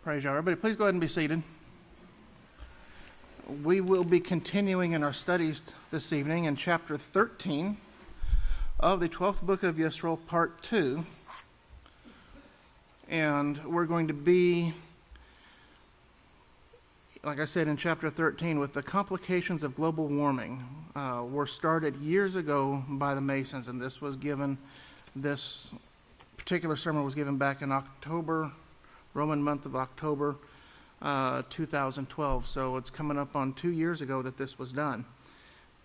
Praise Yahweh. Everybody, please go ahead and be seated. We will be continuing in our studies this evening in chapter 13 of the 12th book of Yisrayl, part 2. And we're going to be, like I said, in chapter 13 with the complications of global warming. Were started years ago by the Masons, and this particular sermon was given back in October, Roman month of October 2012. So it's coming up on 2 years ago that this was done.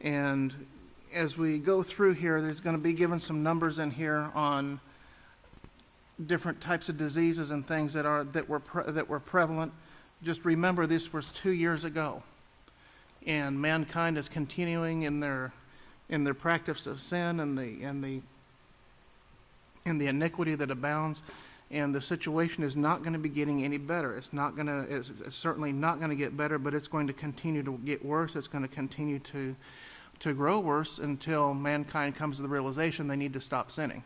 And as we go through here, there's going to be given some numbers in here on different types of diseases and things that were prevalent. Just remember, this was 2 years ago, and mankind is continuing in their practice of sin and the iniquity that abounds. And the situation is not going to be getting any better. It's certainly not going to get better, but it's going to continue to get worse. It's going to continue to grow worse until mankind comes to the realization they need to stop sinning.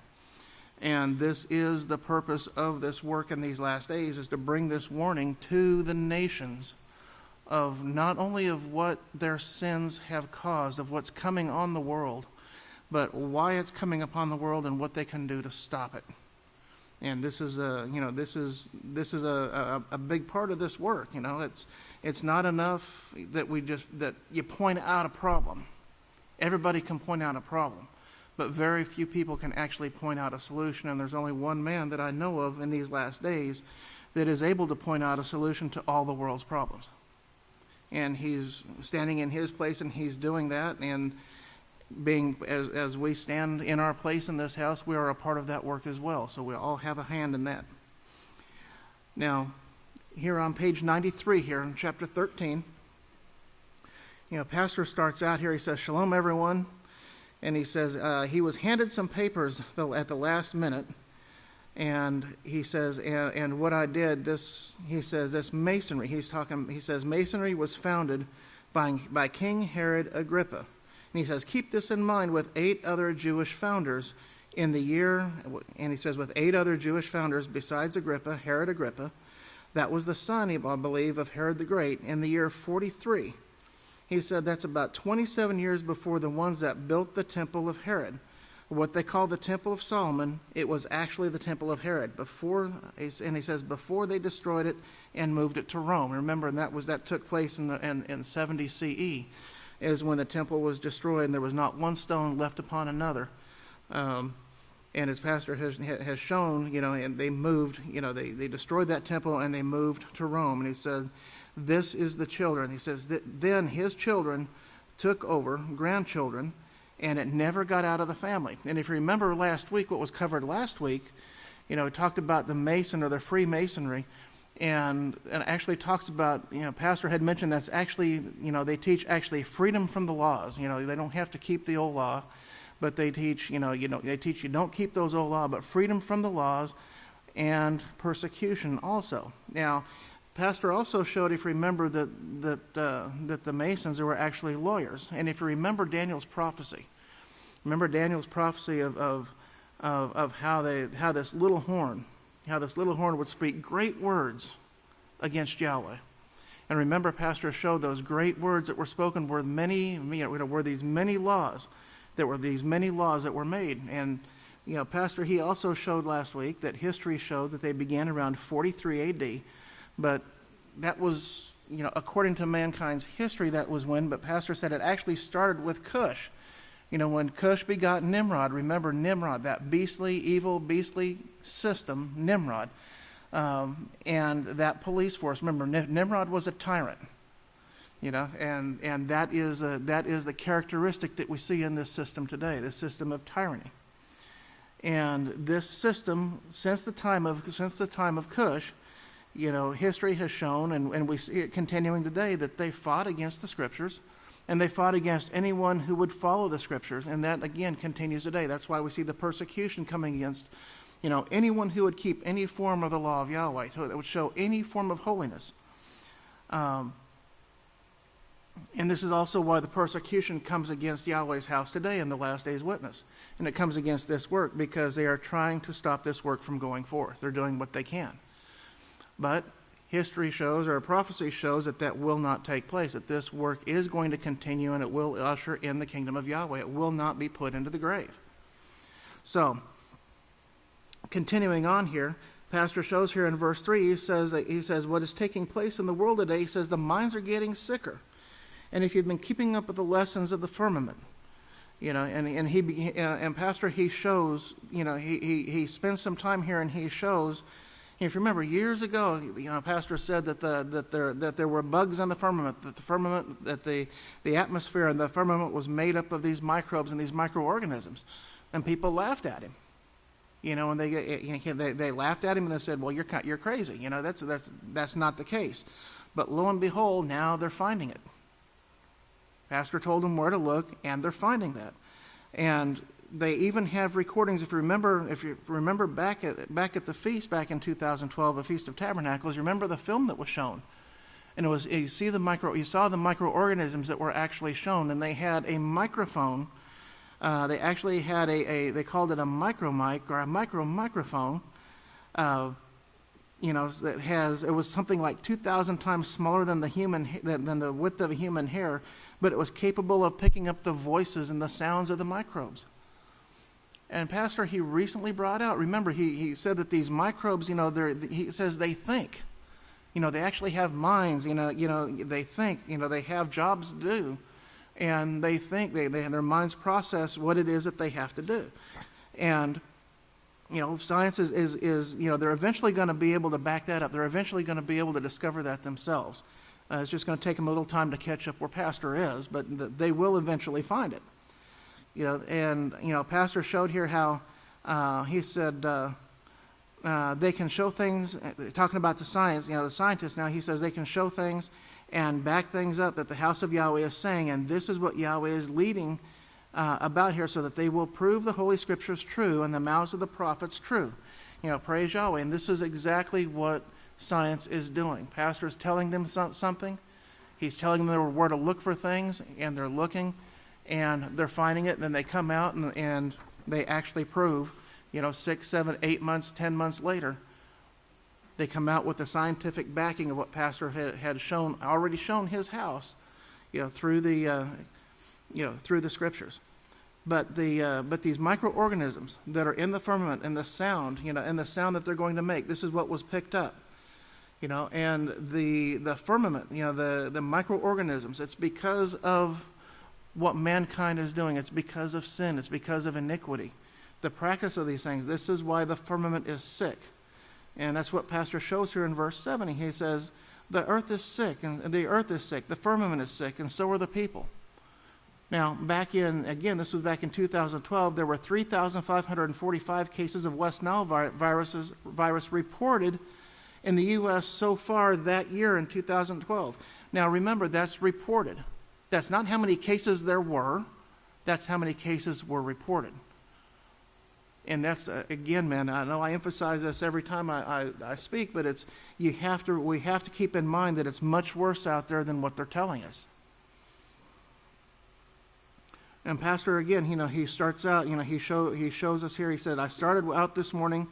And this is the purpose of this work in these last days, is to bring this warning to the nations of not only of what their sins have caused, of what's coming on the world, but why it's coming upon the world and what they can do to stop it. And this is a big part of this work. It's not enough that you point out a problem. Everybody can point out a problem, but very few people can actually point out a solution. And there's only one man that I know of in these last days that is able to point out a solution to all the world's problems. And he's standing in his place, and he's doing that. And being as we stand in our place in this house, we are a part of that work as well. So we all have a hand in that. Now, here on page 93 here in chapter 13, Pastor starts out here. He says, "Shalom, everyone." And he says he was handed some papers at the last minute. And he says, and what I did, this masonry, he says masonry was founded by King Herod Agrippa. And he says, keep this in mind with 8 other Jewish founders in the year, and he says with 8 other Jewish founders besides Agrippa, Herod Agrippa, that was the son, I believe, of Herod the Great, in the year 43. He said that's about 27 years before the ones that built the temple of Herod. What they call the temple of Solomon, it was actually the temple of Herod. And he says before they destroyed it and moved it to Rome. Remember, and that took place in 70 CE. Is when the temple was destroyed, and there was not one stone left upon another. And as Pastor has shown, and they moved, they destroyed that temple and they moved to Rome. And he said, this is the children. He says that then his children took over, grandchildren, and it never got out of the family. And if you remember last week, what was covered last week, he talked about the Mason or the Freemasonry. And actually talks about, Pastor had mentioned that's actually, they teach actually freedom from the laws. They don't have to keep the old law, but they teach, they teach you don't keep those old laws, but freedom from the laws and persecution also. Now, Pastor also showed, if you remember, that the Masons were actually lawyers. And if you remember Daniel's prophecy, of how this little horn would speak great words against Yahweh. And remember, Pastor showed those great words that were spoken were these many laws that were made. And, Pastor, he also showed last week that history showed that they began around 43 AD. But that was, according to mankind's history, that was when. But Pastor said it actually started with Cush. When Cush begot Nimrod, remember Nimrod, that evil, beastly system, Nimrod, and that police force. Remember, Nimrod was a tyrant, and that is the characteristic that we see in this system today, this system of tyranny. And this system, since the time of Cush, history has shown, and we see it continuing today, that they fought against the Scriptures. And they fought against anyone who would follow the Scriptures. And that, again, continues today. That's why we see the persecution coming against, anyone who would keep any form of the law of Yahweh, so that would show any form of holiness. And this is also why the persecution comes against Yahweh's house today in the last days witness. And it comes against this work because they are trying to stop this work from going forth. They're doing what they can. But history shows, or prophecy shows, that that will not take place, that this work is going to continue and it will usher in the kingdom of Yahweh. It will not be put into the grave. So, continuing on here, Pastor shows here in verse 3, he says what is taking place in the world today, he says the minds are getting sicker. And if you've been keeping up with the lessons of the firmament, and Pastor, he shows, he spends some time here and he shows. If you remember, years ago, Pastor said that there were bugs on the firmament, that the atmosphere and the firmament was made up of these microbes and these microorganisms, and people laughed at him. And they laughed at him and they said, "Well, you're crazy. That's not the case." But lo and behold, now they're finding it. Pastor told them where to look, and they're finding that. And they even have recordings. If you remember back at the feast back in 2012, the Feast of Tabernacles, you remember the film that was shown, and it was you saw the microorganisms that were actually shown, and they had a microphone. They actually had they called it a micromic or a microphone. It was something like 2,000 times smaller than the width of a human hair, but it was capable of picking up the voices and the sounds of the microbes. And Pastor, he recently brought out, remember, he said that these microbes, he says they think. They actually have minds, they think, they have jobs to do. And they think, their minds process what it is that they have to do. And, science is they're eventually going to be able to back that up. They're eventually going to be able to discover that themselves. It's just going to take them a little time to catch up where Pastor is, but they will eventually find it. Pastor showed here how he said they can show things, talking about the science, the scientists now, he says they can show things and back things up that the House of Yahweh is saying, and this is what Yahweh is leading about here, so that they will prove the Holy Scriptures true and the mouths of the prophets true. Praise Yahweh. And this is exactly what science is doing. Pastor is telling them something. He's telling them where to look for things, and they're looking, and they're finding it, and then they come out and they actually prove, 6, 7, 8 months, 10 months later, they come out with the scientific backing of what Pastor had already shown his house, through the Scriptures. But these microorganisms that are in the firmament and the sound, and the sound that they're going to make, this is what was picked up. And the firmament, the microorganisms, it's because of what mankind is doing. It's because of sin. It's because of iniquity. The practice of these things. This is why the firmament is sick. And that's what Pastor shows here in verse 7. He says, the earth is sick, and the earth is sick, the firmament is sick, and so are the people. Now, this was back in 2012, there were 3,545 cases of West Nile virus reported in the U.S. so far that year in 2012. Now, remember, that's reported. That's not how many cases there were. That's how many cases were reported. And that's, again, man, I know I emphasize this every time I speak, but we have to keep in mind that it's much worse out there than what they're telling us. And Pastor, again, he starts out, he shows us here, he said, I started out this morning,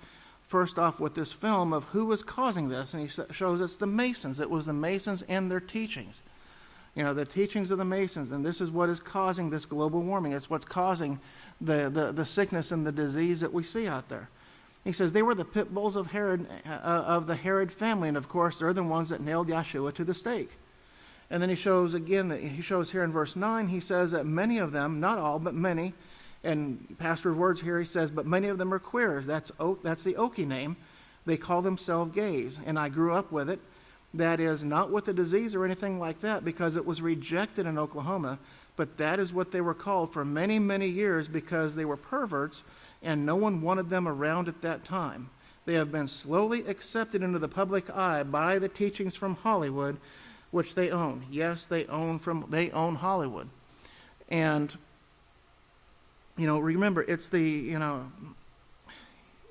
first off, with this film of who was causing this, and he shows us the Masons. It was the Masons and their teachings. The teachings of the Masons, and this is what is causing this global warming. It's what's causing the sickness and the disease that we see out there. He says they were the pit bulls of the Herod family, and of course they're the ones that nailed Yeshua to the stake. And then he shows here in verse 9, he says that many of them, not all, but many, and Pastor's words here, he says, but many of them are queers. That's the Okie name. They call themselves gays, and I grew up with it. That is not with a disease or anything like that, because it was rejected in Oklahoma, but that is what they were called for many, many years, because they were perverts and no one wanted them around at that time. They have been slowly accepted into the public eye by the teachings from Hollywood, which they own. Yes, they own Hollywood. And remember, it's the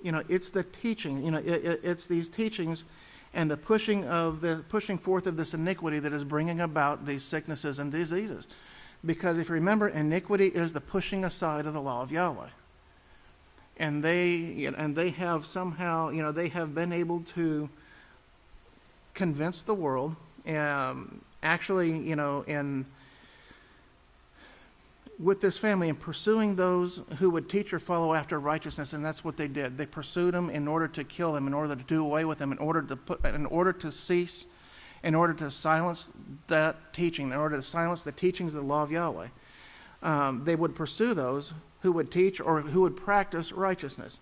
it's the teaching, it's these teachings and the pushing forth of this iniquity that is bringing about these sicknesses and diseases. Because if you remember, iniquity is the pushing aside of the law of Yahweh. And they have somehow, they have been able to convinced the world, actually, with this family and pursuing those who would teach or follow after righteousness, and that's what they did. They pursued them in order to kill them, in order to do away with them, in order to cease, in order to silence that teaching, in order to silence the teachings of the law of Yahweh. They would pursue those who would teach or who would practice righteousness.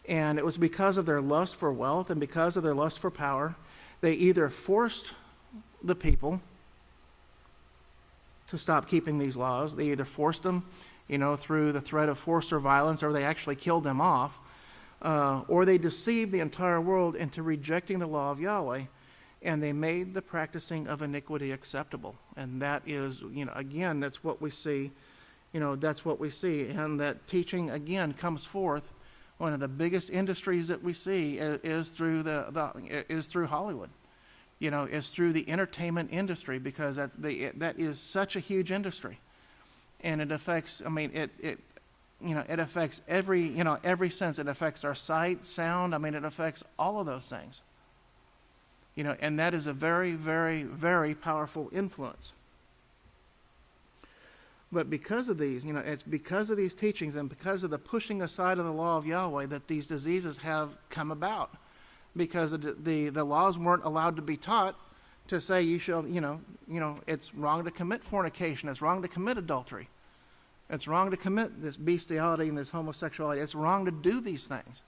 And it was because of their lust for wealth and because of their lust for power, they either forced the people to stop keeping these laws. They either forced them, through the threat of force or violence, or they actually killed them off, or they deceived the entire world into rejecting the law of Yahweh, and they made the practicing of iniquity acceptable. And that is, again, that's what we see. That's what we see, and that teaching again comes forth. One of the biggest industries that we see is through is through Hollywood. Is through the entertainment industry, because that is such a huge industry, and it affects. It affects every sense. It affects our sight, sound. It affects all of those things. And that is a very, very, very powerful influence. But because of these, it's because of these teachings and because of the pushing aside of the law of Yahweh that these diseases have come about. Because the laws weren't allowed to be taught to say you shall, it's wrong to commit fornication, it's wrong to commit adultery, it's wrong to commit this bestiality and this homosexuality, it's wrong to do these things.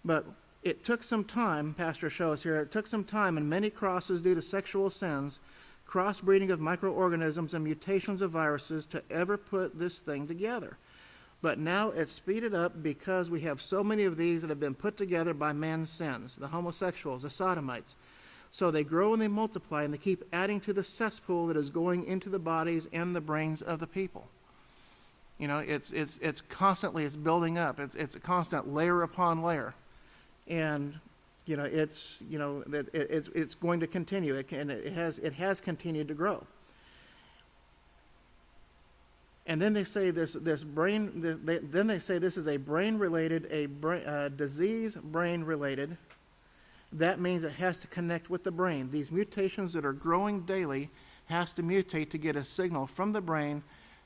But it took some time, Pastor shows here, it took some time and many crosses due to sexual sins, crossbreeding of microorganisms and mutations of viruses to ever put this thing together. But now it's speeded up because we have so many of these that have been put together by man's sins, the homosexuals, the sodomites. So they grow and they multiply and they keep adding to the cesspool that is going into the bodies and the brains of the people. It's constantly, it's building up. It's a constant layer upon layer. And it's going to continue. It has continued to grow. And then they say this brain. Then they say this is a brain-related, disease brain-related. That means it has to connect with the brain. These mutations that are growing daily has to mutate to get a signal from the brain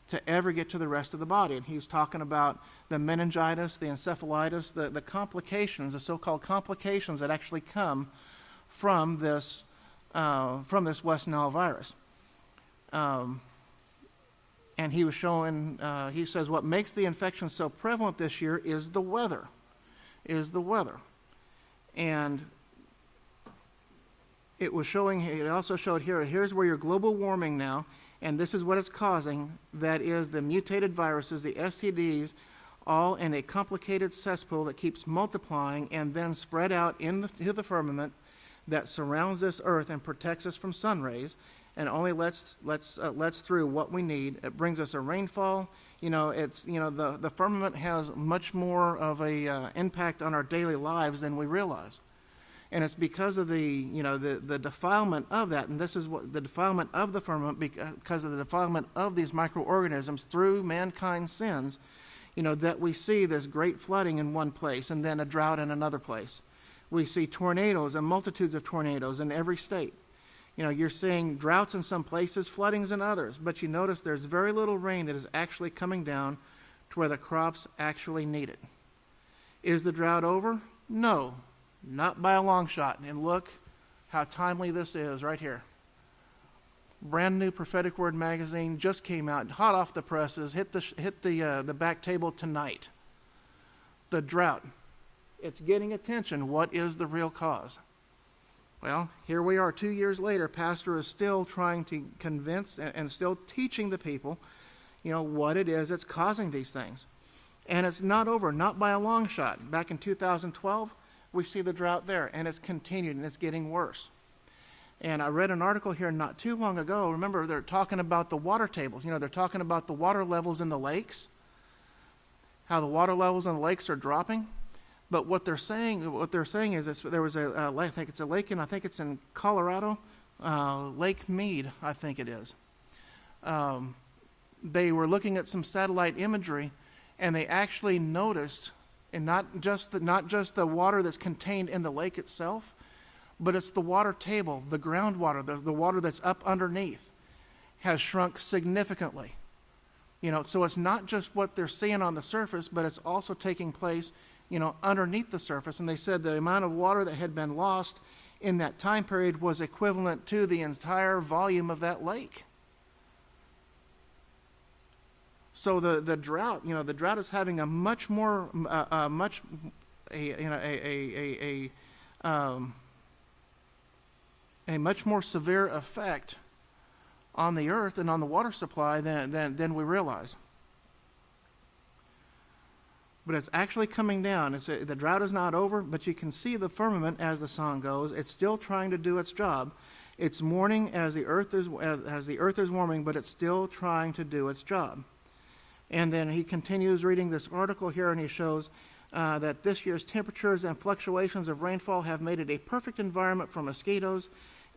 to ever get to the rest of the body. And he's talking about the meningitis, the encephalitis, the complications, the so-called complications that actually come from this West Nile virus. And he was showing, he says, what makes the infection so prevalent this year is the weather. And it also showed here, here's where your global warming now, and this is what it's causing. That is the mutated viruses, the STDs, all in a complicated cesspool that keeps multiplying and then spread out into the firmament that surrounds this earth and protects us from sun rays, and only lets through what we need. It brings us a rainfall. The firmament has much more of a impact on our daily lives than we realize, and it's because of the defilement of that. And this is what the defilement of the firmament, because of the defilement of these microorganisms through mankind's sins. That we see this great flooding in one place and then a drought in another place. We see tornadoes and multitudes of tornadoes in every state. You're seeing droughts in some places, floodings in others, but you notice there's very little rain that is actually coming down to where the crops actually need it. Is the drought over? No, not by a long shot. And look how timely this is right here. Brand new Prophetic Word magazine just came out, hot off the presses, hit the back table tonight. The drought, it's getting attention. What is the real cause? Well, here we are 2 years later. Pastor is still trying to convince and still teaching the people, what it is that's causing these things. And it's not over, not by a long shot. Back in 2012, we see the drought there, and it's continued, and it's getting worse. And I read an article here not too long ago. Remember, they're talking about the water tables. They're talking about the water levels in the lakes, how the water levels in the lakes are dropping. But what they're saying is there was I think it's a lake, and I think it's in Colorado, Lake Mead, I think it is. They were looking at some satellite imagery, and they actually noticed, and not just the water that's contained in the lake itself, but it's the water table, the groundwater, the water that's up underneath has shrunk significantly. So it's not just what they're seeing on the surface, but it's also taking place, underneath the surface. And they said the amount of water that had been lost in that time period was equivalent to the entire volume of that lake. So the drought, the drought is having a much more, a much more severe effect on the earth and on the water supply than we realize. But it's actually coming down. The drought is not over, but you can see the firmament as the song goes. It's still trying to do its job. It's mourning as the earth is warming, but it's still trying to do its job. And then he continues reading this article here, and he shows that this year's temperatures and fluctuations of rainfall have made it a perfect environment for mosquitoes,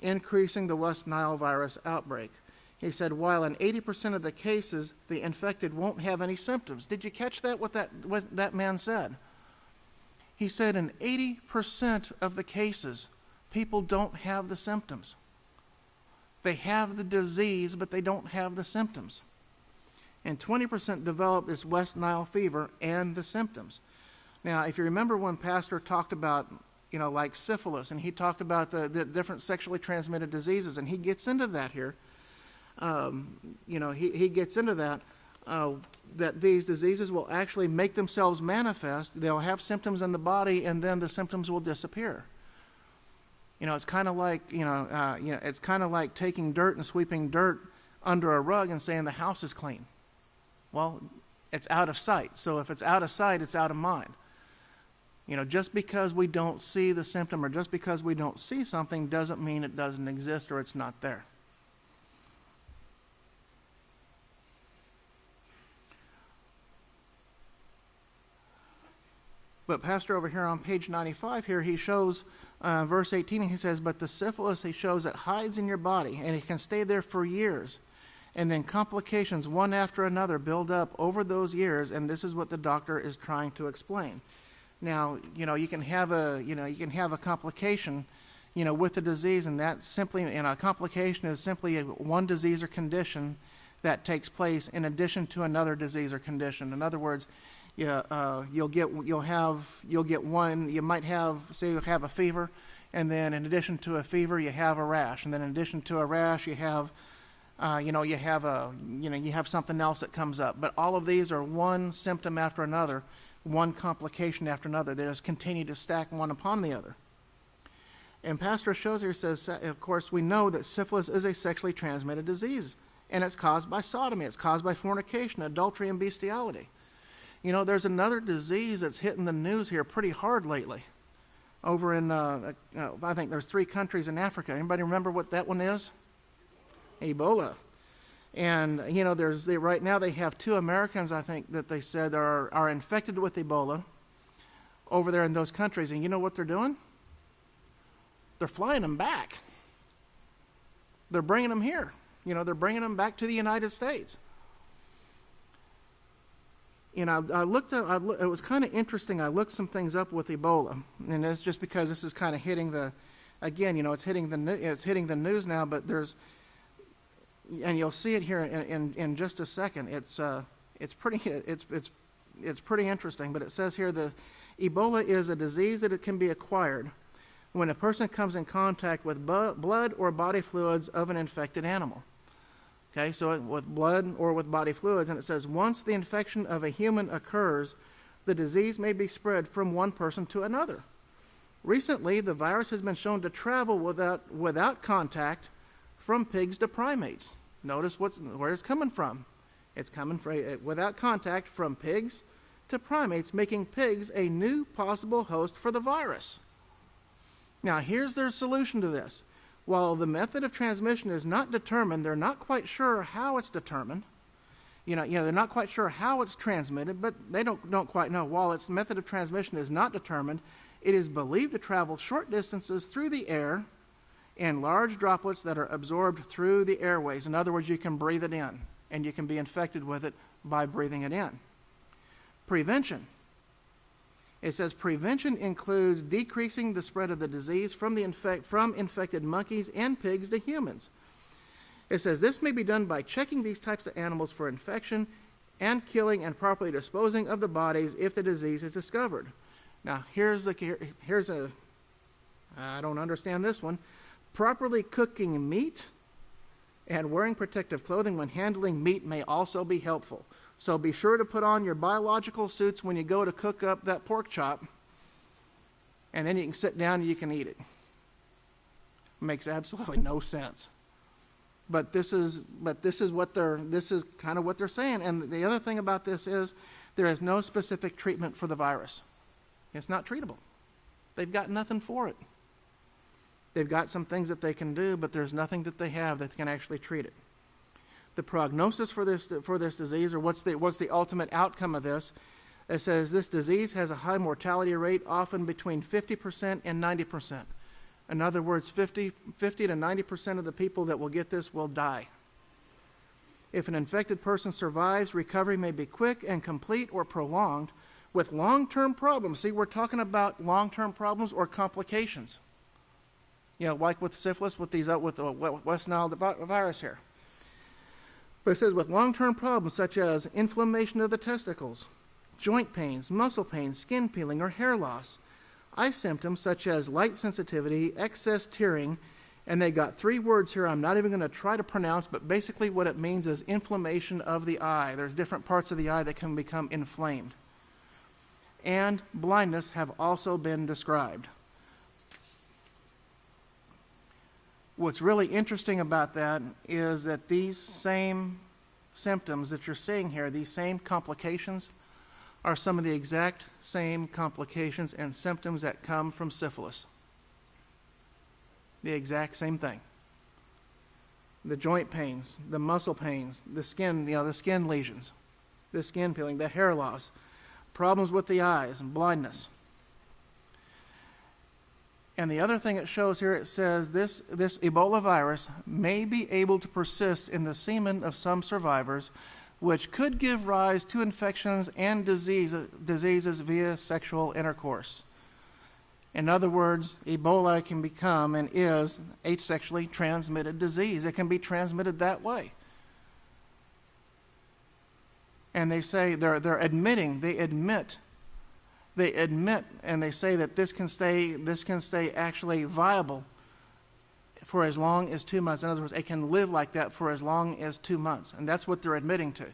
increasing the West Nile virus outbreak. He said, while in 80% of the cases, the infected won't have any symptoms. Did you catch that, what that man said? He said in 80% of the cases, people don't have the symptoms. They have the disease, but they don't have the symptoms. And 20% develop this West Nile fever and the symptoms. Now, if you remember when Pastor talked about, like syphilis, and he talked about the different sexually transmitted diseases, and he gets into that here. He gets into that these diseases will actually make themselves manifest. They'll have symptoms in the body, and then the symptoms will disappear. It's kind of like it's kind of like taking dirt and sweeping dirt under a rug and saying the house is clean. Well, it's out of sight. So if it's out of sight, it's out of mind. Just because we don't see the symptom or just because we don't see something doesn't mean it doesn't exist or it's not there. But Pastor over here on page 95 here, he shows verse 18, he says, but the syphilis, he shows, it hides in your body and it can stay there for years. And then complications one after another build up over those years, and this is what the doctor is trying to explain. Now, you can have a complication, with the disease, and that simply, a complication is simply one disease or condition that takes place in addition to another disease or condition. In other words, you'll get one. You might have, say, you have a fever, and then in addition to a fever, you have a rash, and then in addition to a rash, you have you have something else that comes up. But all of these are one symptom after another, one complication after another. They just continue to stack one upon the other. And Pastor shows here, says, of course, we know that syphilis is a sexually transmitted disease, and it's caused by sodomy. It's caused by fornication, adultery, and bestiality. There's another disease that's hitting the news here pretty hard lately. Over in, I think there's 3 countries in Africa. Anybody remember what that one is? Ebola. And, right now they have 2 Americans, I think, that they said are infected with Ebola over there in those countries. And you know what they're doing? They're flying them back. They're bringing them here. They're bringing them back to the United States. It was kind of interesting. I looked some things up with Ebola, and it's just because this is kind of hitting it's hitting the news now, but and you'll see it here in just a second. It's pretty interesting. But it says here the Ebola is a disease that it can be acquired when a person comes in contact with blood or body fluids of an infected animal. Okay, so with blood or with body fluids, and it says once the infection of a human occurs, the disease may be spread from one person to another. Recently, the virus has been shown to travel without contact from pigs to primates. Notice where it's coming from. It's coming without contact from pigs to primates, making pigs a new possible host for the virus. Now, here's their solution to this. While the method of transmission is not determined, they're not quite sure how it's determined. They're not quite sure how it's transmitted, but they don't quite know. While its method of transmission is not determined, it is believed to travel short distances through the air in large droplets that are absorbed through the airways. In other words, you can breathe it in, and you can be infected with it by breathing it in. Prevention. It says prevention includes decreasing the spread of the disease from infected monkeys and pigs to humans. It says this may be done by checking these types of animals for infection and killing and properly disposing of the bodies if the disease is discovered. Now, here's a, I don't understand this one. Properly cooking meat and wearing protective clothing when handling meat may also be helpful. So be sure to put on your biological suits when you go to cook up that pork chop, and then you can sit down and you can eat it. Makes absolutely no sense. But this is kind of what they're saying. And the other thing about this is there is no specific treatment for the virus. It's not treatable. They've got nothing for it. They've got some things that they can do, but there's nothing that they have that can actually treat it. The prognosis for this disease, or what's the ultimate outcome of this, it says this disease has a high mortality rate, often between 50% and 90%. In other words, 50 to 90% of the people that will get this will die. If an infected person survives, recovery may be quick and complete or prolonged with long-term problems. See, we're talking about long-term problems or complications. You know, like with syphilis, with the West Nile virus here. But it says with long-term problems such as inflammation of the testicles, joint pains, muscle pains, skin peeling, or hair loss, eye symptoms such as light sensitivity, excess tearing, and they got 3 words here I'm not even going to try to pronounce, but basically what it means is inflammation of the eye. There's different parts of the eye that can become inflamed. And blindness have also been described. What's really interesting about that is that these same symptoms that you're seeing here, these same complications, are some of the exact same complications and symptoms that come from syphilis. The exact same thing. The joint pains, the muscle pains, the skin, the skin lesions, the skin peeling, the hair loss, problems with the eyes and blindness. And the other thing it shows here, it says this Ebola virus may be able to persist in the semen of some survivors, which could give rise to infections and diseases via sexual intercourse. In other words, Ebola can become and is a sexually transmitted disease. It can be transmitted that way. And they say they admit and they say that this can stay actually viable for as long as 2 months. In other words, it can live like that for as long as 2 months, and that's what they're admitting to.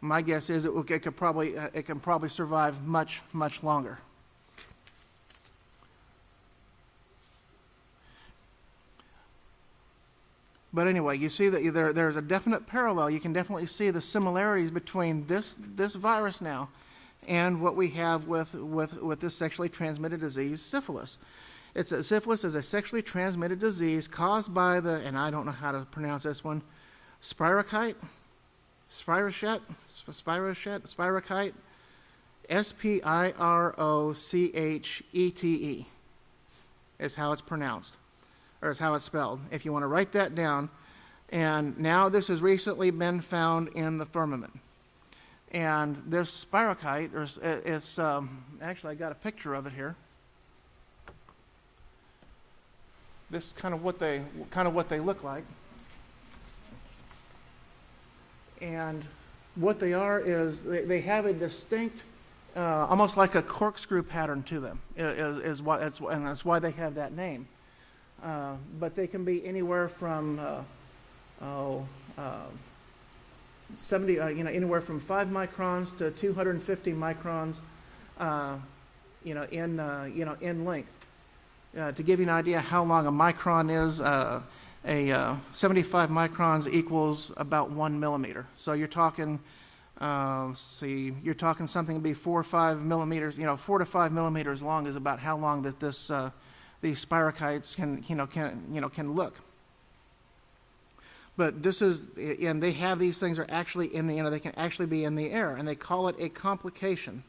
My guess is it can probably survive much, much longer. But anyway, you see that there's a definite parallel. You can definitely see the similarities between this virus now and what we have with this sexually transmitted disease, syphilis. Syphilis is a sexually transmitted disease caused by and I don't know how to pronounce this one, spirochete, spirochete, Spirochete is how it's pronounced, or is how it's spelled, if you want to write that down. And now this has recently been found in the firmament. And this spirochete, it's actually I got a picture of it here. This is kind of what they look like. And what they are is they have a distinct, almost like a corkscrew pattern to them. And that's why they have that name. But they can be anywhere from 70, anywhere from 5 microns to 250 microns, in length. To give you an idea how long a micron is, 75 microns equals about 1 millimeter. So you're talking, you're talking something to be 4 or 5 millimeters. 4 to 5 millimeters long is about how long that these spirochetes can look. But this is, and they have these things are actually in the, they can actually be in the air, and they call it a complication.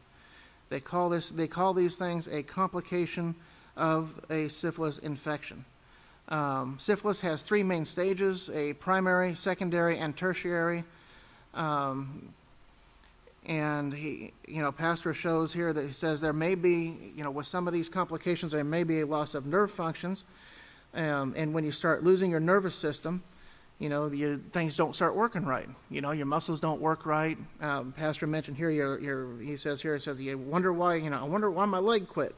They call these things a complication of a syphilis infection. Syphilis has 3 main stages: a primary, secondary, and tertiary. And Pastor shows here that he says there may be, with some of these complications, there may be a loss of nerve functions. And when you start losing your nervous system, things don't start working right. Your muscles don't work right. Pastor mentioned here, he says, you wonder why, I wonder why my leg quit.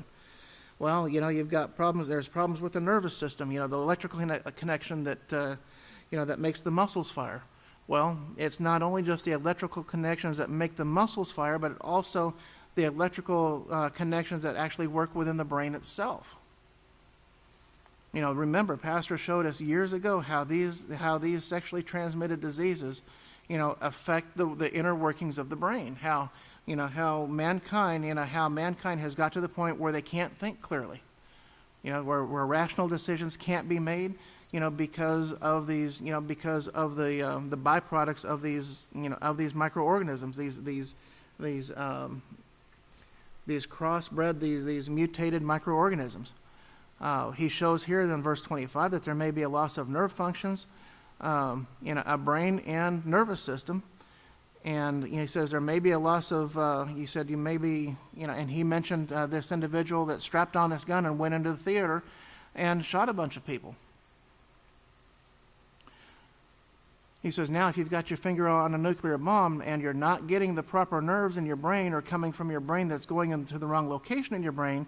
Well, you've got problems. There's problems with the nervous system, the electrical connection that, that makes the muscles fire. Well, it's not only just the electrical connections that make the muscles fire, but also the electrical connections that actually work within the brain itself. Remember, Pastor showed us years ago how these sexually transmitted diseases, affect the inner workings of the brain. How mankind has got to the point where they can't think clearly. Where rational decisions can't be made. Because of these, because of the byproducts of these microorganisms, these crossbred, these mutated microorganisms. He shows here in verse 25 that there may be a loss of nerve functions, a brain and nervous system, and he says there may be a loss of. He said you may be, and he mentioned this individual that strapped on this gun and went into the theater and shot a bunch of people. He says, now if you've got your finger on a nuclear bomb and you're not getting the proper nerves in your brain or coming from your brain that's going into the wrong location in your brain,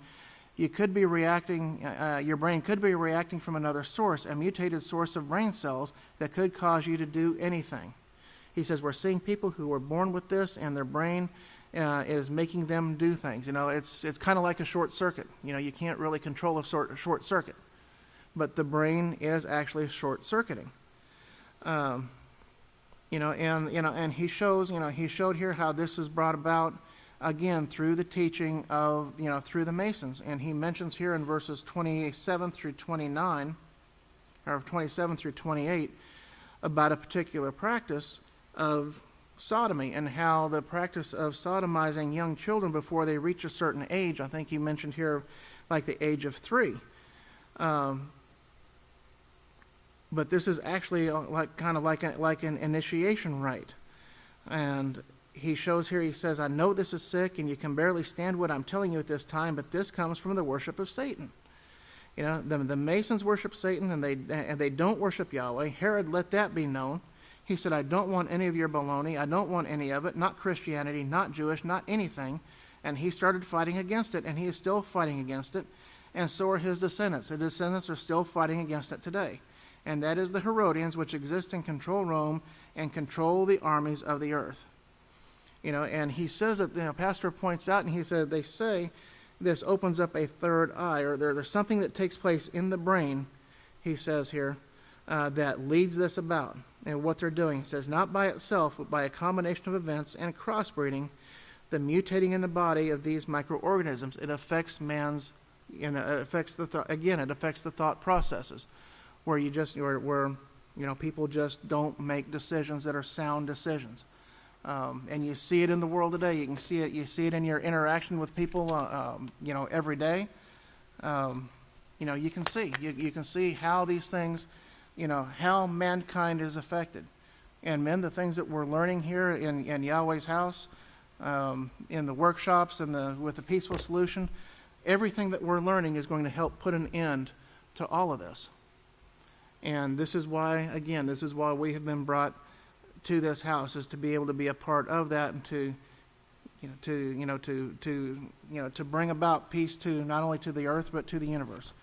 you could be reacting, your brain could be reacting from another source, a mutated source of brain cells that could cause you to do anything. He says, we're seeing people who were born with this and their brain is making them do things. It's kind of like a short circuit. You can't really control a short circuit, but the brain is actually short-circuiting. And he showed here how this is brought about, again, through the teaching of, through the Masons. And he mentions here in verses 27 through 29, or 27 through 28, about a particular practice of sodomy and how the practice of sodomizing young children before they reach a certain age, I think he mentioned here like the age of 3. But this is actually like an initiation rite. And he shows here, he says, I know this is sick and you can barely stand what I'm telling you at this time, but this comes from the worship of Satan. The Masons worship Satan and they don't worship Yahweh. Herod let that be known. He said, I don't want any of your baloney. I don't want any of it. Not Christianity, not Jewish, not anything. And he started fighting against it, and he is still fighting against it. And so are his descendants. His descendants are still fighting against it today. And that is the Herodians, which exist and control Rome and control the armies of the earth. And he says that, Pastor points out, and he said, they say this opens up a third eye, or there's something that takes place in the brain, he says here, that leads this about. And what they're doing, he says, not by itself, but by a combination of events and crossbreeding, the mutating in the body of these microorganisms, it affects man's, it affects the thought processes. Where people just don't make decisions that are sound decisions, and you see it in the world today. You see it in your interaction with people, every day. You can see how these things, how mankind is affected, and men, the things that we're learning here in Yahweh's house, in the workshops and with the peaceful solution, everything that we're learning is going to help put an end to all of this. And this is why we have been brought to this house, is to be able to be a part of that and to bring about peace to not only to the earth but to the universe.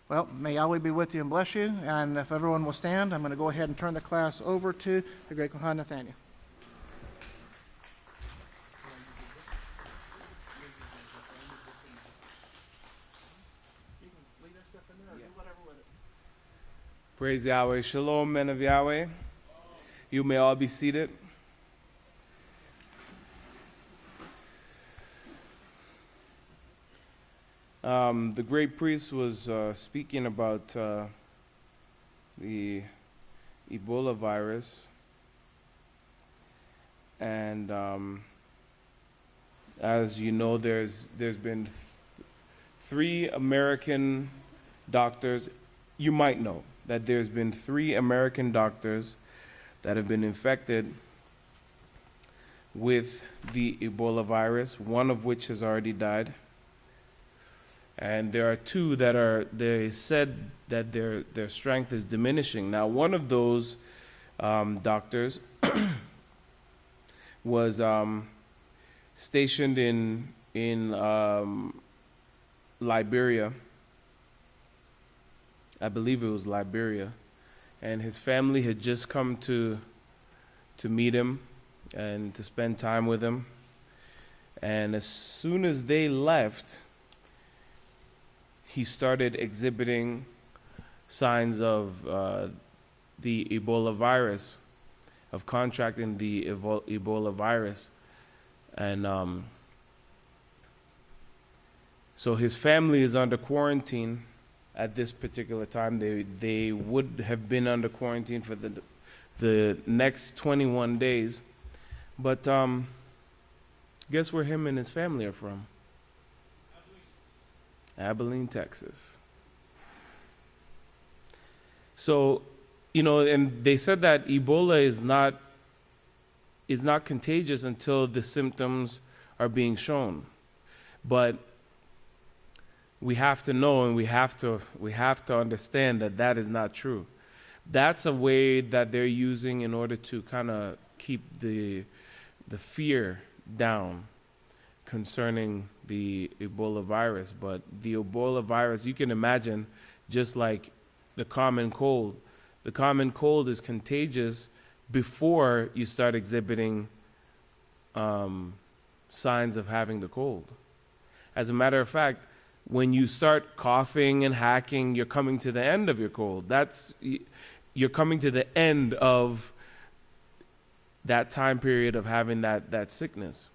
Well, may Yahweh be with you and bless you. And if everyone will stand, I'm going to go ahead and turn the class over to the great Kohan Nathaniel. Praise Yahweh. Shalom, men of Yahweh. You may all be seated. The great priest was speaking about the Ebola virus. And as you know, there's been 3 American doctors. You might know that there's been 3 American doctors that have been infected with the Ebola virus, one of which has already died. And there are two that they said that their strength is diminishing. Now, one of those doctors was stationed in Liberia. I believe it was Liberia. And his family had just come to meet him and to spend time with him. And as soon as they left, he started exhibiting signs of the Ebola virus, of contracting the Ebola virus. And so his family is under quarantine at this particular time. They would have been under quarantine for the next 21 days. But guess where him and his family are from? Abilene, Texas. So, and they said that Ebola is not contagious until the symptoms are being shown. But we have to know, and we have to understand that is not true. That's a way that they're using in order to kind of keep the fear down concerning the Ebola virus. But the Ebola virus, you can imagine, just like the common cold. The common cold is contagious before you start exhibiting signs of having the cold. As a matter of fact, when you start coughing and hacking, you're coming to the end of your cold. You're coming to the end of that time period of having that sickness.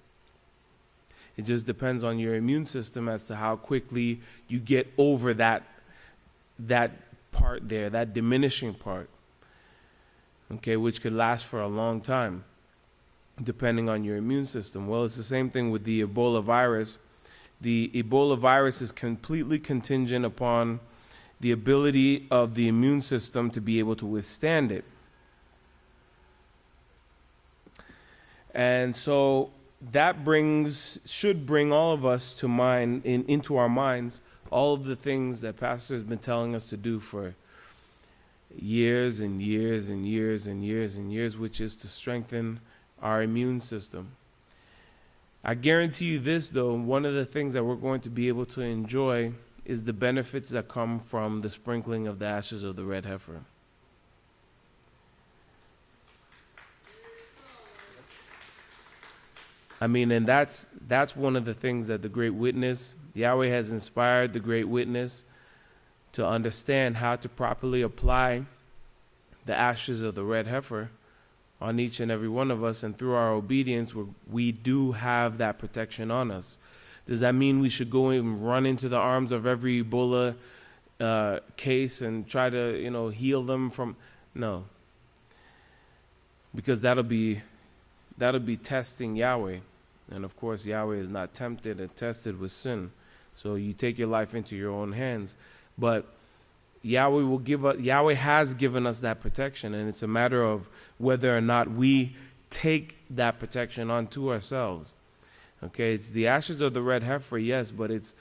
It just depends on your immune system as to how quickly you get over that part there, that diminishing part, okay, which could last for a long time, depending on your immune system. Well, it's the same thing with the Ebola virus. The Ebola virus is completely contingent upon the ability of the immune system to be able to withstand it. And so that should bring all of us to mind, into our minds, all of the things that Pastor has been telling us to do for years and years and years and years and years, which is to strengthen our immune system. I guarantee you this, though, one of the things that we're going to be able to enjoy is the benefits that come from the sprinkling of the ashes of the red heifer. I mean, and that's one of the things that the great witness, Yahweh has inspired the great witness to understand how to properly apply the ashes of the red heifer on each and every one of us, and through our obedience, we do have that protection on us. Does that mean we should go and run into the arms of every Ebola case and try to, heal them from? No. Because that'll be testing Yahweh. And of course, Yahweh is not tempted and tested with sin. So you take your life into your own hands. But Yahweh has given us that protection, and it's a matter of whether or not we take that protection onto ourselves. Okay, it's the ashes of the red heifer, yes, but it's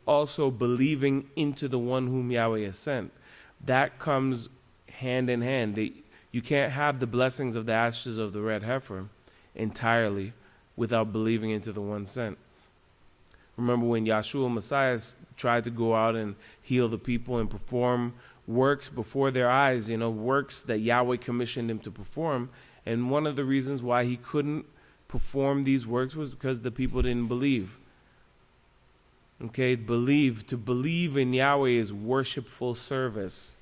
also believing into the one whom Yahweh has sent. That comes hand in hand. You can't have the blessings of the ashes of the red heifer entirely without believing into the one sent. Remember when Yahshua Messiah tried to go out and heal the people and perform works before their eyes, works that Yahweh commissioned him to perform. And one of the reasons why he couldn't perform these works was because the people didn't believe. Okay, to believe in Yahweh is worshipful service.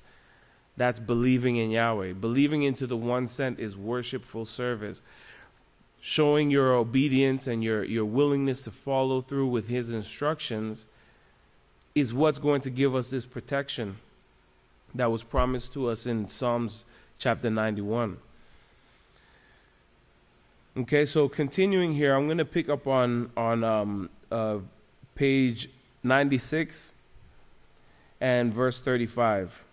That's believing in Yahweh. Believing into the one sent is worshipful service. Showing your obedience and your willingness to follow through with his instructions is what's going to give us this protection that was promised to us in Psalms chapter 91. Okay, so continuing here, I'm going to pick up on page 96 and verse 35.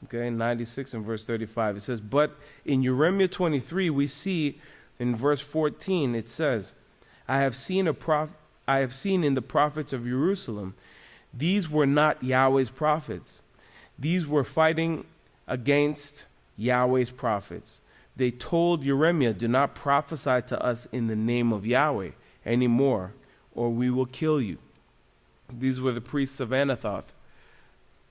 Okay, 96 and verse 35. It says, but in Jeremiah 23, we see in verse 14, it says, I have seen in the prophets of Jerusalem. These were not Yahweh's prophets. These were fighting against Yahweh's prophets. They told Jeremiah, do not prophesy to us in the name of Yahweh anymore, or we will kill you. These were the priests of Anathoth.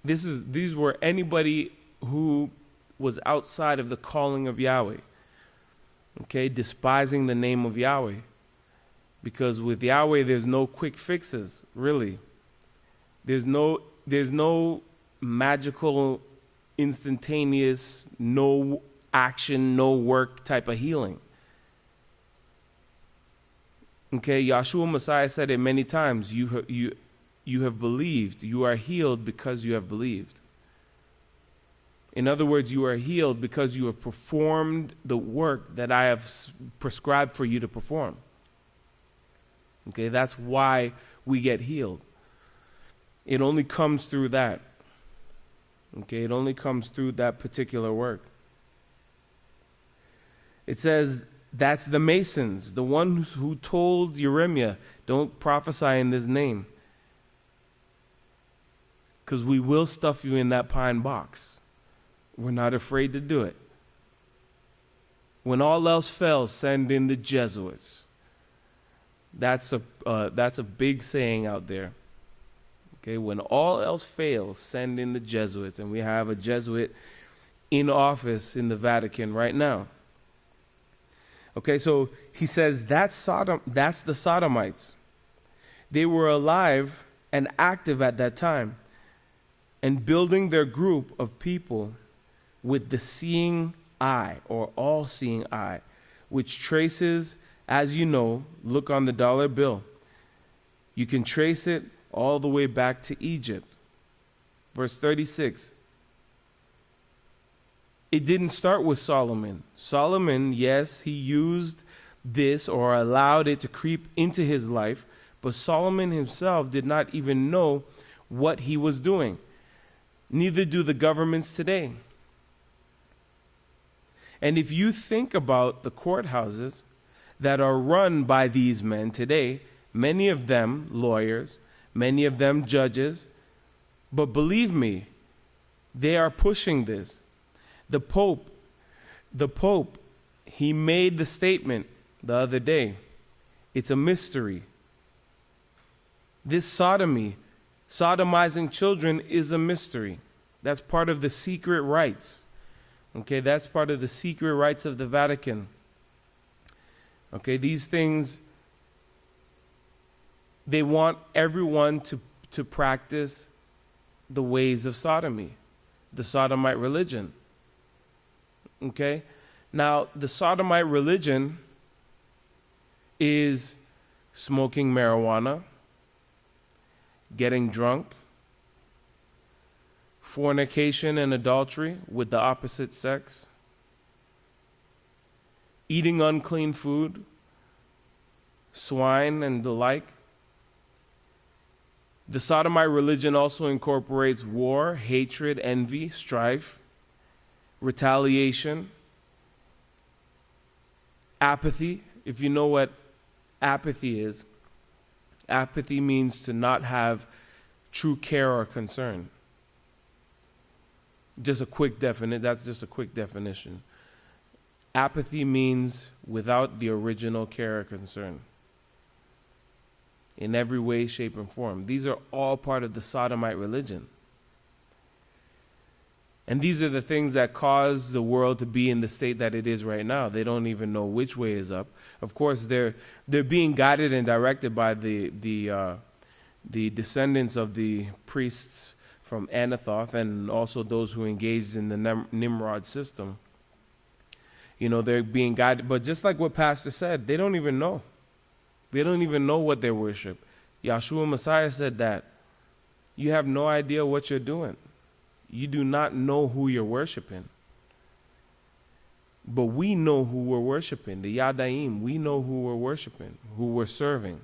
These were anybody who was outside of the calling of Yahweh. Okay, despising the name of Yahweh. Because with Yahweh, there's no quick fixes, really. There's no magical, instantaneous, no action, no work type of healing. Okay, Yahshua Messiah said it many times. You have believed. You are healed because you have believed. In other words, you are healed because you have performed the work that I have prescribed for you to perform. Okay, that's why we get healed. It only comes through that. Okay, it only comes through that particular work. It says, that's the Masons, the ones who told Jeremiah, don't prophesy in this name. Because we will stuff you in that pine box. We're not afraid to do it. When all else fails, send in the Jesuits. That's a big saying out there. Okay, when all else fails, send in the Jesuits. And we have a Jesuit in office in the Vatican right now. Okay, so he says that's the Sodomites. They were alive and active at that time and building their group of people with the seeing eye, or all-seeing eye, which traces, as you know, look on the dollar bill. You can trace it all the way back to Egypt. Verse 36. It didn't start with Solomon. Solomon, yes, he used this or allowed it to creep into his life, but Solomon himself did not even know what he was doing. Neither do the governments today. And if you think about the courthouses that are run by these men today, many of them lawyers, many of them judges, but believe me, they are pushing this. The Pope, he made the statement the other day. It's a mystery. This sodomizing children is a mystery. That's part of the secret rites. Okay, that's part of the secret rites of the Vatican. Okay, these things, they want everyone to practice the ways of sodomy, the sodomite religion. Okay, now the sodomite religion is smoking marijuana, getting drunk, fornication and adultery with the opposite sex, eating unclean food, swine and the like. The sodomite religion also incorporates war, hatred, envy, strife, retaliation, apathy. If you know what apathy is, apathy means to not have true care or concern. That's just a quick definition. Apathy means without the original care or concern. In every way, shape, and form. These are all part of the sodomite religion. And these are the things that cause the world to be in the state that it is right now. They don't even know which way is up. Of course, they're being guided and directed by the descendants of the priests from Anathoth and also those who engaged in the Nimrod system. You know, they're being guided. But just like what Pastor said, they don't even know. They don't even know what they worship. Yahshua Messiah said that. You have no idea what you're doing. You do not know who you're worshiping. But we know who we're worshiping. The Yadaim, we know who we're worshiping, who we're serving.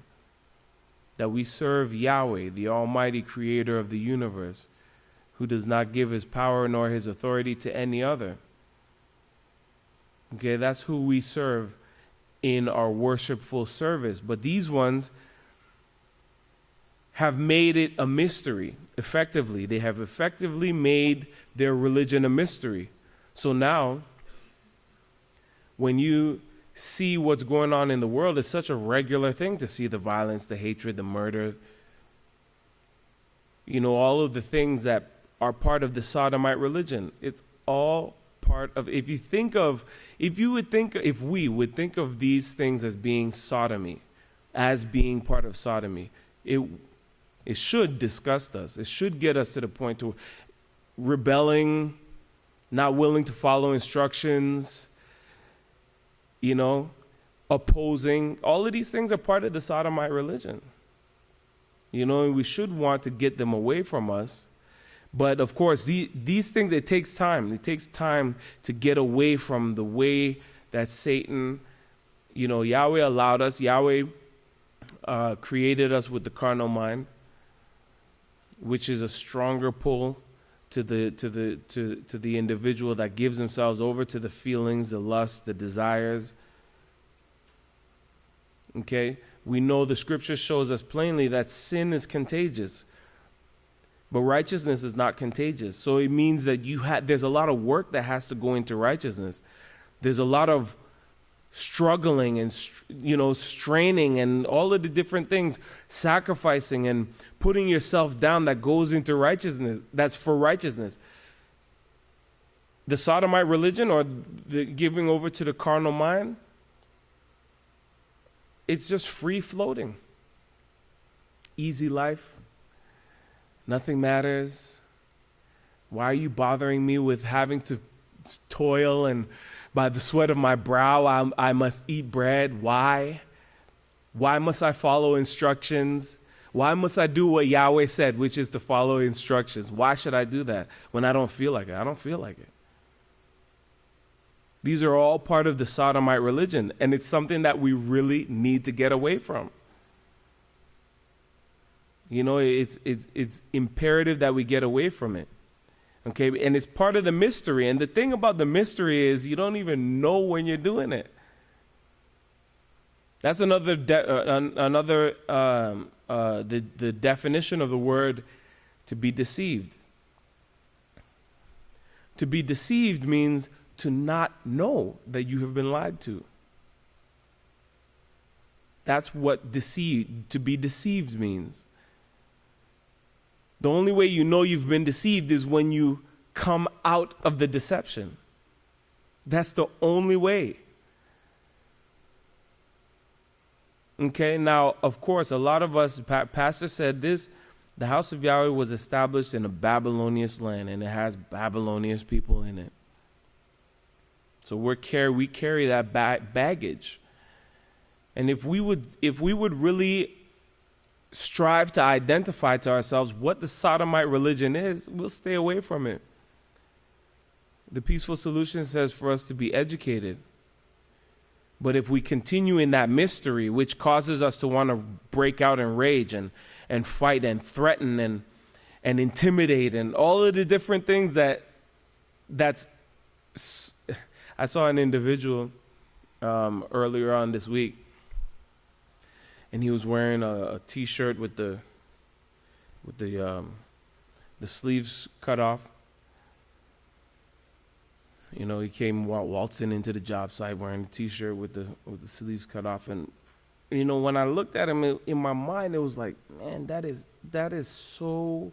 That we serve Yahweh, the Almighty Creator of the universe, who does not give his power nor his authority to any other. Okay, that's who we serve in our worshipful service. But these ones have made it a mystery, effectively. They have effectively made their religion a mystery. So now, when you see what's going on in the world, it's such a regular thing to see the violence, the hatred, the murder. You know, all of the things that are part of the sodomite religion. It's all part of, if we would think of these things as being sodomy, as being part of sodomy, it should disgust us. It should get us to the point to rebelling, not willing to follow instructions, you know, opposing. All of these things are part of the sodomite religion. You know, and we should want to get them away from us. But of course, these things, it takes time. It takes time to get away from the way that Satan, you know, Yahweh allowed us. Yahweh created us with the carnal mind, which is a stronger pull to the individual that gives themselves over to the feelings, the lust, the desires. Okay? We know the scripture shows us plainly that sin is contagious, but righteousness is not contagious. So it means that there's a lot of work that has to go into righteousness. There's a lot of struggling and, you know, straining and all of the different things, sacrificing and putting yourself down that goes into righteousness. That's for righteousness. The sodomite religion, or the giving over to the carnal mind, it's just free floating. Easy life. Nothing matters. Why are you bothering me with having to toil and by the sweat of my brow I must eat bread? Why? Why must I follow instructions? Why must I do what Yahweh said, which is to follow instructions? Why should I do that when I don't feel like it? I don't feel like it. These are all part of the sodomite religion, and it's something that we really need to get away from. You know, it's imperative that we get away from it. Okay, and it's part of the mystery. And the thing about the mystery is you don't even know when you're doing it. That's the definition of the word to be deceived. To be deceived means to not know that you have been lied to. That's what to be deceived means. The only way you know you've been deceived is when you come out of the deception. That's the only way. Okay, now, of course, a lot of us, Pastor said this, the House of Yahweh was established in a Babylonian land, and it has Babylonian people in it. So we carry that baggage. And if we would really strive to identify to ourselves what the sodomite religion is, we'll stay away from it. The peaceful solution says for us to be educated. But if we continue in that mystery, which causes us to want to break out in rage and fight and threaten and intimidate and all of the different things that's... I saw an individual earlier on this week, and he was wearing a T-shirt with the sleeves cut off. You know, he came waltzing into the job site wearing a T-shirt with the sleeves cut off, and you know, when I looked at him in my mind, it was like, man, that is so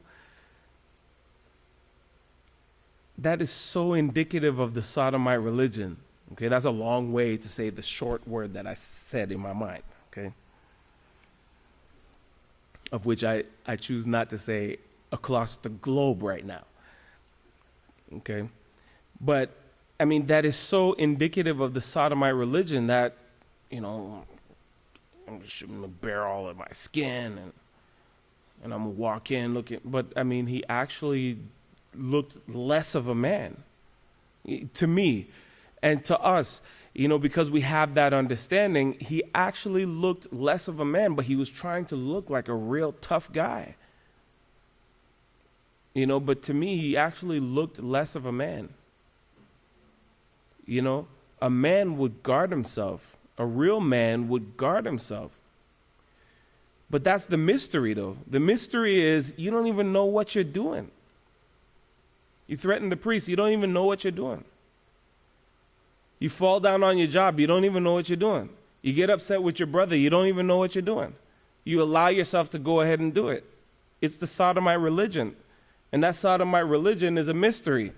indicative of the sodomite religion. Okay, that's a long way to say the short word that I said in my mind. Okay. Of which I choose not to say across the globe right now. Okay? But, I mean, that is so indicative of the sodomite religion that, you know, I'm just going to bare all of my skin and I'm going to walk in looking. But, I mean, he actually looked less of a man to me and to us. You know, because we have that understanding, he actually looked less of a man, but he was trying to look like a real tough guy. But to me, he actually looked less of a man. A man would guard himself. A real man would guard himself. But that's the mystery, though. The mystery is you don't even know what you're doing. You threaten the priest, you don't even know what you're doing. You fall down on your job, you don't even know what you're doing. You get upset with your brother, you don't even know what you're doing. You allow yourself to go ahead and do it. It's the sodomite religion. And that sodomite religion is a mystery.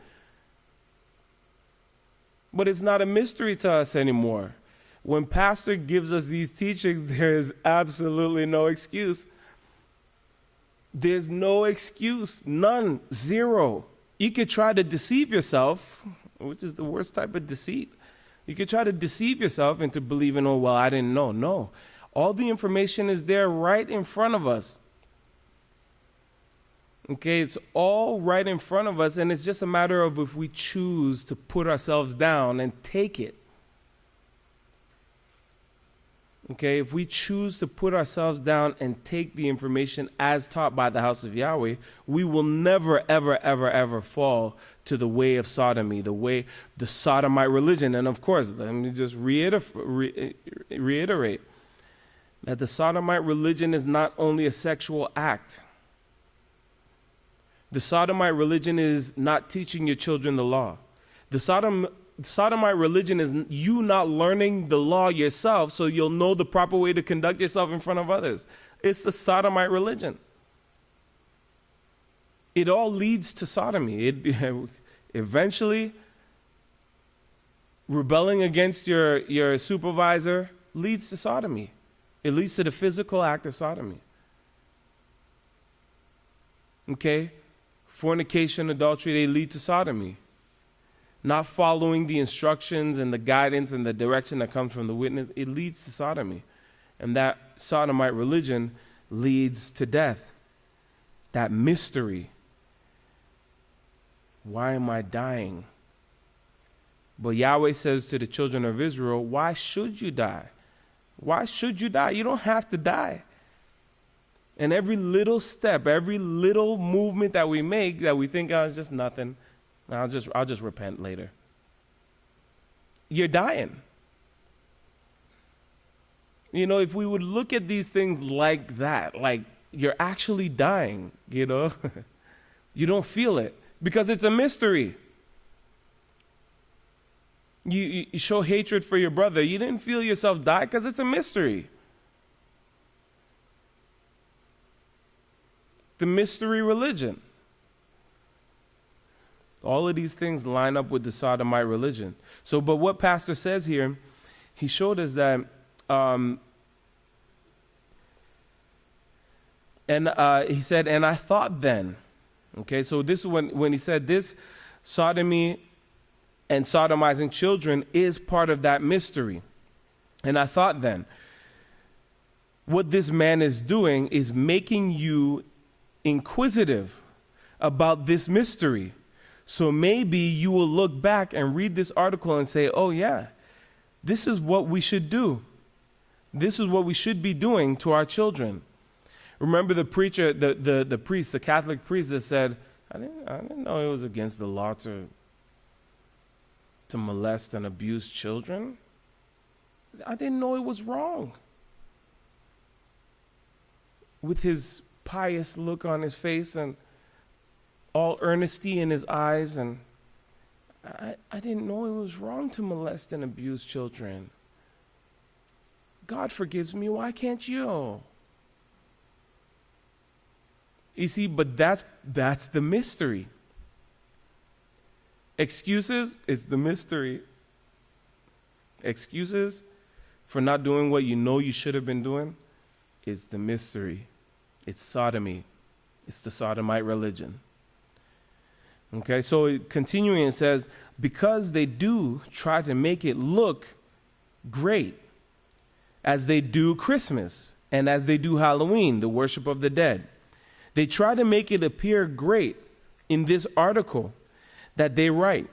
But it's not a mystery to us anymore. When pastor gives us these teachings, there is absolutely no excuse. There's no excuse. None. Zero. You could try to deceive yourself, which is the worst type of deceit. You could try to deceive yourself into believing, oh, well, I didn't know. No. All the information is there right in front of us. Okay, it's all right in front of us, and it's just a matter of if we choose to put ourselves down and take it. Okay, if we choose to put ourselves down and take the information as taught by the House of Yahweh, we will never, ever, ever, ever fall to the way of sodomy, the sodomite religion. And of course, let me just reiterate that the sodomite religion is not only a sexual act. The sodomite religion is not teaching your children the law. The sodomite religion is you not learning the law yourself so you'll know the proper way to conduct yourself in front of others. It's the sodomite religion. It all leads to sodomy. Eventually, rebelling against your supervisor leads to sodomy. It leads to the physical act of sodomy. Okay? Fornication, adultery, they lead to sodomy. Not following the instructions and the guidance and the direction that comes from the witness, it leads to sodomy. And that sodomite religion leads to death. That mystery. Why am I dying? But Yahweh says to the children of Israel, why should you die? Why should you die? You don't have to die. And every little step, every little movement that we make that we think, oh, it's just nothing, I'll just repent later. You're dying. If we would look at these things like that, like you're actually dying, you don't feel it because it's a mystery. You show hatred for your brother. You didn't feel yourself die because it's a mystery. The mystery religion. All of these things line up with the sodomite religion. But what Pastor says here, he showed us that, he said, and I thought then, okay, so this is when he said this, sodomy and sodomizing children is part of that mystery. And I thought then, what this man is doing is making you inquisitive about this mystery. So maybe you will look back and read this article and say, oh yeah, this is what we should do. This is what we should be doing to our children. Remember the preacher, the priest, the Catholic priest that said, I didn't know it was against the law to molest and abuse children. I didn't know it was wrong. With his pious look on his face and all earnesty in his eyes, and I didn't know it was wrong to molest and abuse children. God forgives me, why can't you? You see, but that's the mystery. Excuses is the mystery. Excuses for not doing what you know you should have been doing is the mystery. It's sodomy. It's the sodomite religion. Okay, so continuing it says, because they do try to make it look great, as they do Christmas and as they do Halloween, the worship of the dead. They try to make it appear great in this article that they write.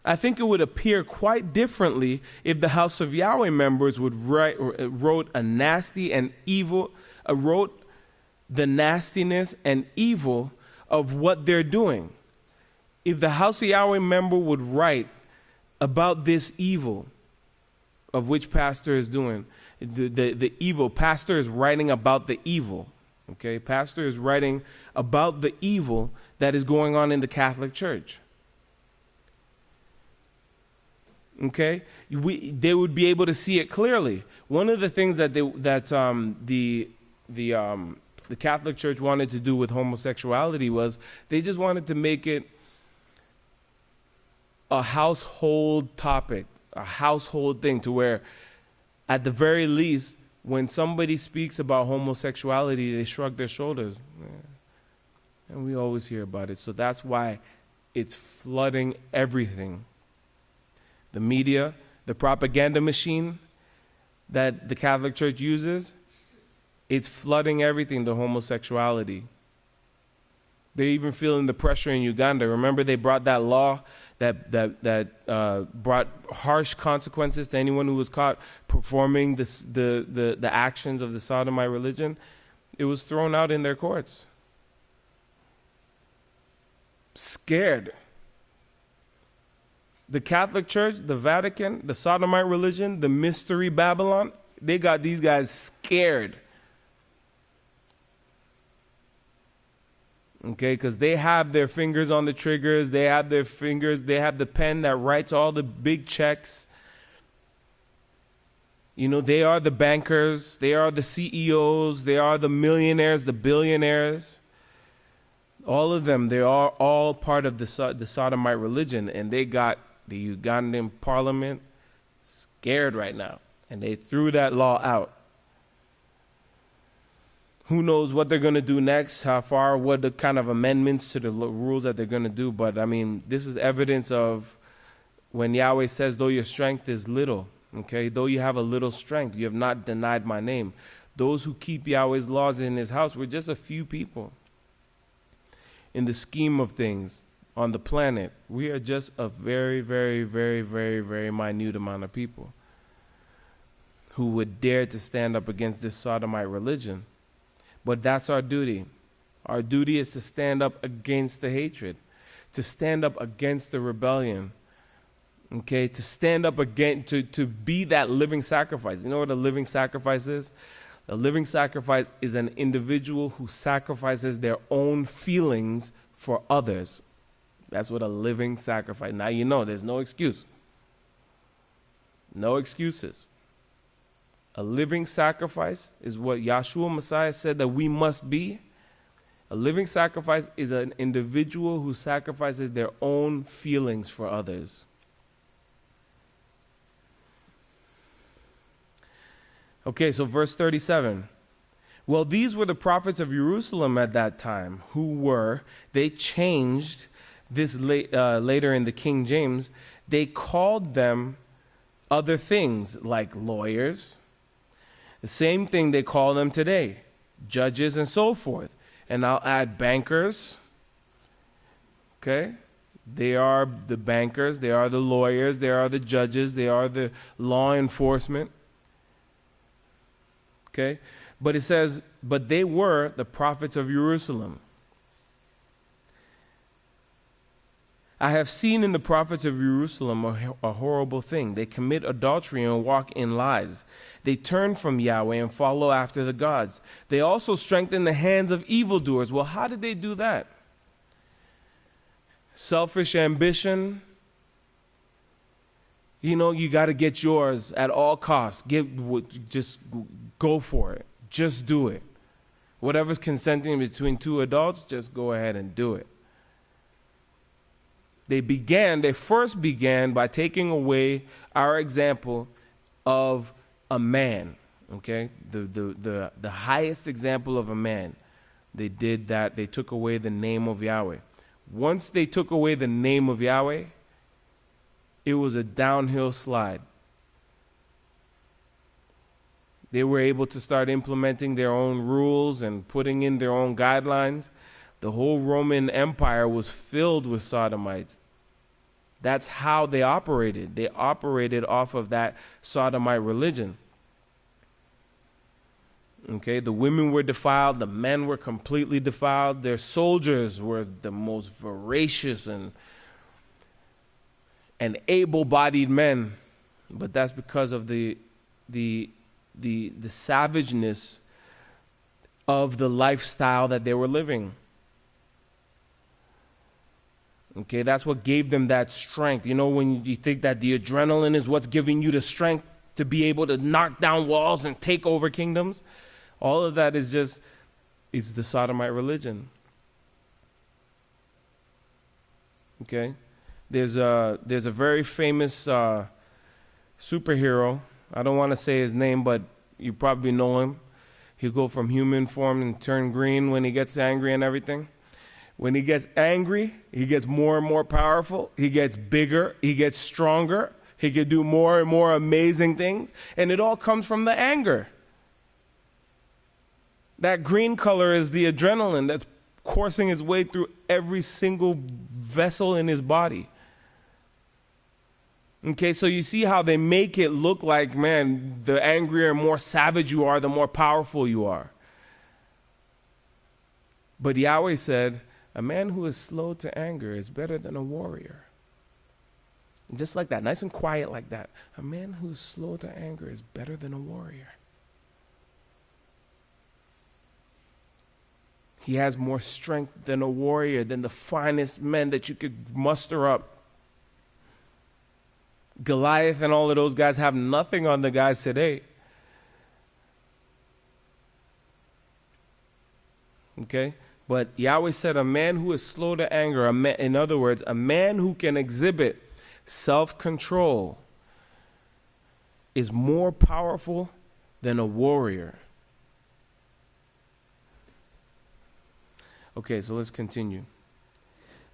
I think it would appear quite differently if the House of Yahweh members would wrote a nasty and evil, wrote the nastiness and evil of what they're doing. If the House of Yahweh member would write about this evil of which pastor is doing, the evil, pastor is writing about the evil, okay? Pastor is writing about the evil that is going on in the Catholic Church. Okay? They would be able to see it clearly. One of the things that the Catholic Church wanted to do with homosexuality was they just wanted to make it a household topic, a household thing, to where at the very least, when somebody speaks about homosexuality, they shrug their shoulders. And we always hear about it. So that's why it's flooding everything. The media, the propaganda machine that the Catholic Church uses, it's flooding everything, the homosexuality. They're even feeling the pressure in Uganda. Remember, they brought that law that brought harsh consequences to anyone who was caught performing the actions of the sodomite religion. It was thrown out in their courts. Scared. The Catholic Church, the Vatican, the sodomite religion, the mystery Babylon, they got these guys scared. Okay, because they have their fingers on the triggers. They have their fingers. They have the pen that writes all the big checks. You know, they are the bankers. They are the CEOs. They are the millionaires, the billionaires. All of them, they are all part of the sodomite religion. And they got the Ugandan parliament scared right now. And they threw that law out. Who knows what they're going to do next, how far, what the kind of amendments to the rules that they're going to do. But, I mean, this is evidence of when Yahweh says, though your strength is little, okay, though you have a little strength, you have not denied my name. Those who keep Yahweh's laws in his house were just a few people. In the scheme of things on the planet, we are just a very, very, very, very, very minute amount of people who would dare to stand up against this sodomite religion. But that's our duty. Our duty is to stand up against the hatred, to stand up against the rebellion, okay, to stand up again, to be that living sacrifice. You know what a living sacrifice is? A living sacrifice is an individual who sacrifices their own feelings for others. That's what a living sacrifice. Now you know there's no excuse. No excuses. A living sacrifice is what Yahshua Messiah said that we must be. A living sacrifice is an individual who sacrifices their own feelings for others. Okay, so verse 37. Well, these were the prophets of Jerusalem at that time they changed this later in the King James. They called them other things like lawyers. The same thing they call them today, judges and so forth. And I'll add bankers. Okay? They are the bankers, they are the lawyers, they are the judges, they are the law enforcement. Okay? But it says, but they were the prophets of Jerusalem. I have seen in the prophets of Jerusalem a horrible thing. They commit adultery and walk in lies. They turn from Yahweh and follow after the gods. They also strengthen the hands of evildoers. Well, how did they do that? Selfish ambition. You know, you got to get yours at all costs. Just go for it. Just do it. Whatever's consenting between two adults, just go ahead and do it. They first began by taking away our example of a man, okay? The highest example of a man. They did that. They took away the name of Yahweh. Once they took away the name of Yahweh, it was a downhill slide. They were able to start implementing their own rules and putting in their own guidelines. The whole Roman Empire was filled with sodomites. That's how they operated. They operated off of that sodomite religion. Okay, the women were defiled, the men were completely defiled. Their soldiers were the most voracious and able-bodied men, but that's because of the savageness of the lifestyle that they were living. Okay, that's what gave them that strength. You know, when you think that the adrenaline is what's giving you the strength to be able to knock down walls and take over kingdoms, all of that is just, it's the sodomite religion. Okay? There's a very famous superhero. I don't want to say his name, but you probably know him. He'll go from human form and turn green when he gets angry and everything. When he gets angry, he gets more and more powerful. He gets bigger. He gets stronger. He can do more and more amazing things. And it all comes from the anger. That green color is the adrenaline that's coursing its way through every single vessel in his body. Okay, so you see how they make it look like, man, the angrier and more savage you are, the more powerful you are. But Yahweh said, a man who is slow to anger is better than a warrior. And just like that, nice and quiet like that. A man who is slow to anger is better than a warrior. He has more strength than a warrior, than the finest men that you could muster up. Goliath and all of those guys have nothing on the guys today. Okay? But Yahweh said a man who is slow to anger, in other words, a man who can exhibit self-control is more powerful than a warrior. Okay, so let's continue.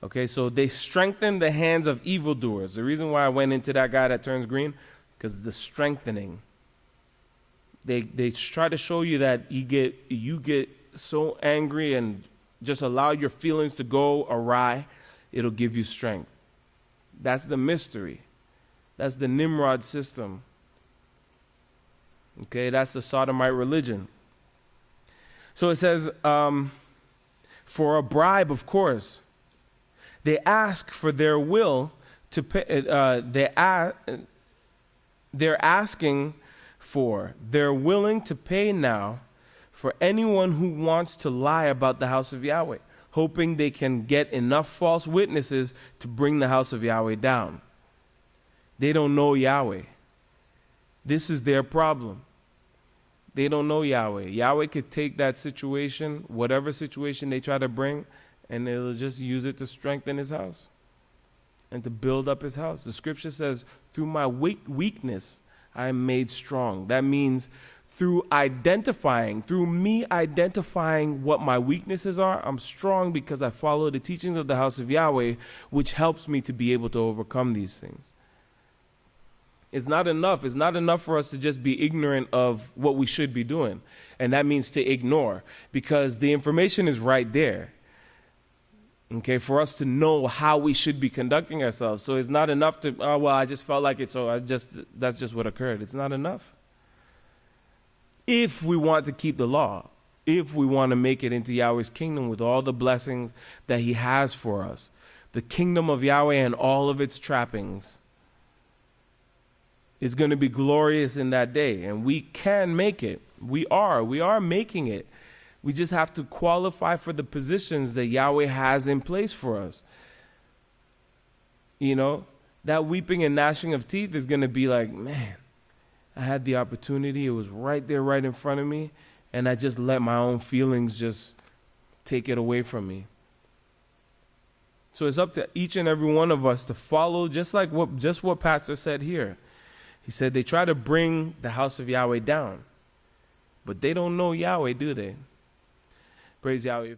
Okay, so they strengthen the hands of evildoers. The reason why I went into that guy that turns green, because the strengthening. They try to show you that you get so angry and just allow your feelings to go awry, it'll give you strength. That's the mystery. That's the Nimrod system. Okay, that's the sodomite religion. So it says, for a bribe, of course, they ask for their will to pay. They're asking for. They're willing to pay now for anyone who wants to lie about the house of Yahweh, hoping they can get enough false witnesses to bring the house of Yahweh down. They don't know Yahweh. This is their problem. They don't know Yahweh. Yahweh could take that situation, whatever situation they try to bring, and it'll just use it to strengthen his house and to build up his house. The scripture says, through my weakness, I am made strong. That means through me identifying what my weaknesses are, I'm strong because I follow the teachings of the house of Yahweh, which helps me to be able to overcome these things. It's not enough. It's not enough for us to just be ignorant of what we should be doing. And that means to ignore, because the information is right there. Okay, for us to know how we should be conducting ourselves. So it's not enough to, oh, well, I just felt like it, so that's just what occurred. It's not enough. If we want to keep the law, if we want to make it into Yahweh's kingdom with all the blessings that he has for us, the kingdom of Yahweh and all of its trappings, it's going to be glorious in that day. And we can make it. We are making it. We just have to qualify for the positions that Yahweh has in place for us. You know, that weeping and gnashing of teeth is going to be like, man, I had the opportunity. It was right there, right in front of me. And I just let my own feelings just take it away from me. So it's up to each and every one of us to follow just what Pastor said here. He said they try to bring the house of Yahweh down. But they don't know Yahweh, do they? Praise Yahweh.